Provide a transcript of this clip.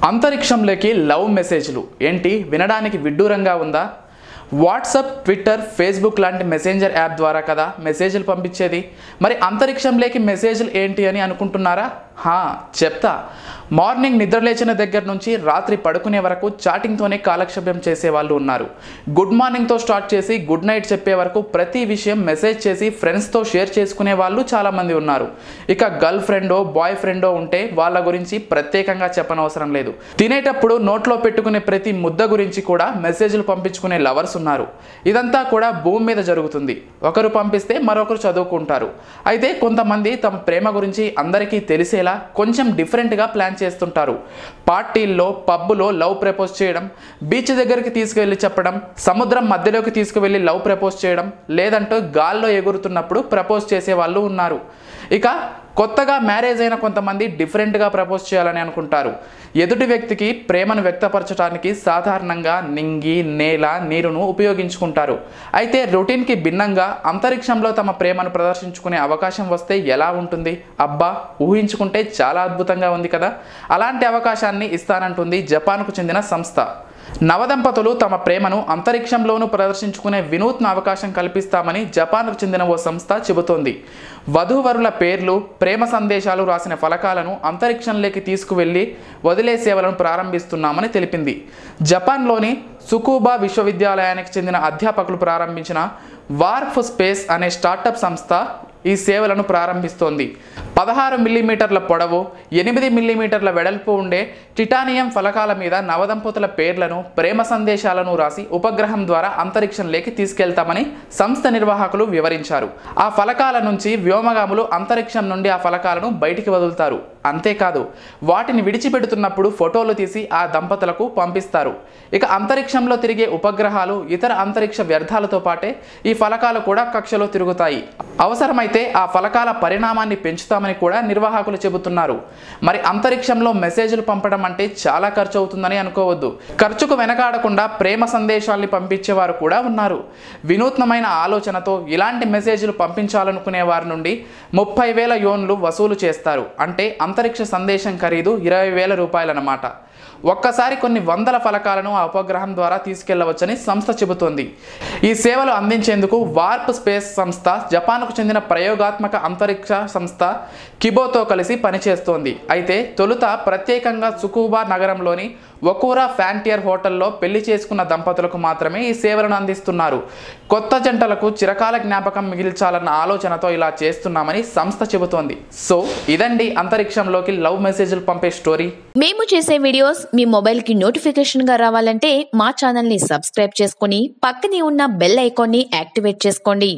అంతరిక్షంలోకి లవ్ మెసేజ్లు ఏంటి వినడానికి విడ్డూరంగా ఉందా? వాట్సాప్, ట్విట్టర్, ఫేస్బుక్ లాంటి మెసెంజర్ యాప్ ద్వారా కదా మెసేజ్లు పంపించేది. మరి అంతరిక్షంలోకి మెసేజ్లు ఏంటి అని అనుకుంటున్నారా? చెప్తా. మార్నింగ్ నిద్రలేచిన దగ్గర నుంచి రాత్రి పడుకునే వరకు చాటింగ్తోనే కాలక్షేపం చేసే వాళ్ళు ఉన్నారు. గుడ్ మార్నింగ్తో స్టార్ట్ చేసి గుడ్ నైట్ చెప్పే వరకు ప్రతి విషయం మెసేజ్ చేసి ఫ్రెండ్స్తో షేర్ చేసుకునే వాళ్ళు చాలామంది ఉన్నారు. ఇక గర్ల్ ఫ్రెండో బాయ్ ఫ్రెండో ఉంటే వాళ్ళ గురించి ప్రత్యేకంగా చెప్పనవసరం లేదు. తినేటప్పుడు నోట్లో పెట్టుకునే ప్రతి ముద్ద గురించి కూడా మెసేజ్లు పంపించుకునే లవర్స్ ఉన్నారు. ఇదంతా కూడా భూమి మీద జరుగుతుంది. ఒకరు పంపిస్తే మరొకరు చదువుకుంటారు. అయితే కొంతమంది తమ ప్రేమ గురించి అందరికీ తెలిసేలా కొంచెం డిఫరెంట్గా ప్లాన్ చేస్తుంటారు. పార్టీల్లో, పబ్బులో లవ్ ప్రపోజ్ చేయడం, బీచ్ దగ్గరికి తీసుకువెళ్ళి చెప్పడం, సముద్రం మధ్యలోకి తీసుకువెళ్ళి లవ్ ప్రపోజ్ చేయడం, లేదంటే గాల్లో ఎగురుతున్నప్పుడు ప్రపోజ్ చేసే వాళ్ళు ఉన్నారు. ఇక కొత్తగా మ్యారేజ్ అయిన కొంతమంది డిఫరెంట్గా ప్రపోజ్ చేయాలని అనుకుంటారు. ఎదుటి వ్యక్తికి ప్రేమను వ్యక్తపరచడానికి సాధారణంగా నింగి, నేల, నీరును ఉపయోగించుకుంటారు. అయితే రొటీన్కి భిన్నంగా అంతరిక్షంలో తమ ప్రేమను ప్రదర్శించుకునే అవకాశం వస్తే ఎలా ఉంటుంది? అబ్బా, ఊహించుకుంటే చాలా అద్భుతంగా ఉంది కదా. అలాంటి అవకాశాన్ని ఇస్తానంటుంది జపాన్కు చెందిన సంస్థ. నవదంపతులు తమ ప్రేమను అంతరిక్షంలోనూ ప్రదర్శించుకునే వినూత్న అవకాశం కల్పిస్తామని జపాన్కు చెందిన ఓ సంస్థ చెబుతోంది. వధూవరుల పేర్లు, ప్రేమ సందేశాలు రాసిన ఫలకాలను అంతరిక్షంలోకి తీసుకువెళ్లి వదిలే సేవలను ప్రారంభిస్తున్నామని తెలిపింది. జపాన్లోని సుకుబా విశ్వవిద్యాలయానికి చెందిన అధ్యాపకులు ప్రారంభించిన వార్ప్ స్పేస్ అనే స్టార్టప్ సంస్థ ఈ సేవలను ప్రారంభిస్తోంది. 16 మిల్లీమీటర్ల పొడవు, 8 మిల్లీమీటర్ల వెడల్పు ఉండే టిటానియం ఫలకాల మీద నవదంపతుల పేర్లను, ప్రేమ సందేశాలను రాసి ఉపగ్రహం ద్వారా అంతరిక్షంలోకి తీసుకెళ్తామని సంస్థ నిర్వాహకులు వివరించారు. ఆ ఫలకాల నుంచి వ్యోమగాములు అంతరిక్షం నుండి ఆ ఫలకాలను బయటికి వదులుతారు. అంతేకాదు, వాటిని విడిచిపెడుతున్నప్పుడు ఫోటోలు తీసి ఆ దంపతులకు పంపిస్తారు. ఇక అంతరిక్షంలో తిరిగే ఉపగ్రహాలు, ఇతర అంతరిక్ష వ్యర్థాలతో పాటే ఈ ఫలకాలు కూడా కక్షలో తిరుగుతాయి. అవసరమైతే ఆ ఫలకాల పరిణామాన్ని పెంచుతామని కూడా నిర్వాహకులు చెబుతున్నారు. మరి అంతరిక్షంలో మెసేజ్లు పంపడం అంటే చాలా ఖర్చు అవుతుందని అనుకోవద్దు. ఖర్చుకు వెనకాడకుండా ప్రేమ సందేశాల్ని పంపించేవారు కూడా ఉన్నారు. వినూత్నమైన ఆలోచనతో ఇలాంటి మెసేజ్లు పంపించాలనుకునే వారి నుండి 30,000 యోన్లు వసూలు చేస్తారు. అంటే అంతరిక్ష సందేశం ఖరీదు 20,000 రూపాయలన్నమాట. ఒక్కసారి కొన్ని వందల ఫలకాలను ఆ ఉపగ్రహం ద్వారా తీసుకెళ్లవచ్చని సంస్థ చెబుతోంది. ఈ సేవలు అందించేందుకు వార్ప్ స్పేస్ సంస్థ జపాన్కు చెందిన ప్రయోగాత్మక అంతరిక్ష సంస్థ కిబోతో కలిసి పనిచేస్తోంది. అయితే తొలుత ప్రత్యేకంగా సుకుబా నగరంలోని ఒకూరా ఫ్యాంటియర్ హోటల్లో పెళ్లి చేసుకున్న దంపతులకు మాత్రమే ఈ సేవలను అందిస్తున్నారు. కొత్త జంటలకు చిరకాల జ్ఞాపకం మిగిల్చాలన్న ఆలోచనతో ఇలా చేస్తున్నామని సంస్థ చెబుతోంది. సో ఇదండి అంతరిక్షంలోకి లవ్ మెసేజ్లు పంపే స్టోరీ. మేము చేసే వీడియోస్ మీ మొబైల్కి నోటిఫికేషన్గా రావాలంటే మా ఛానల్ని సబ్స్క్రైబ్ చేసుకుని పక్కనే ఉన్న బెల్ ఐకాన్ని యాక్టివేట్ చేసుకోండి.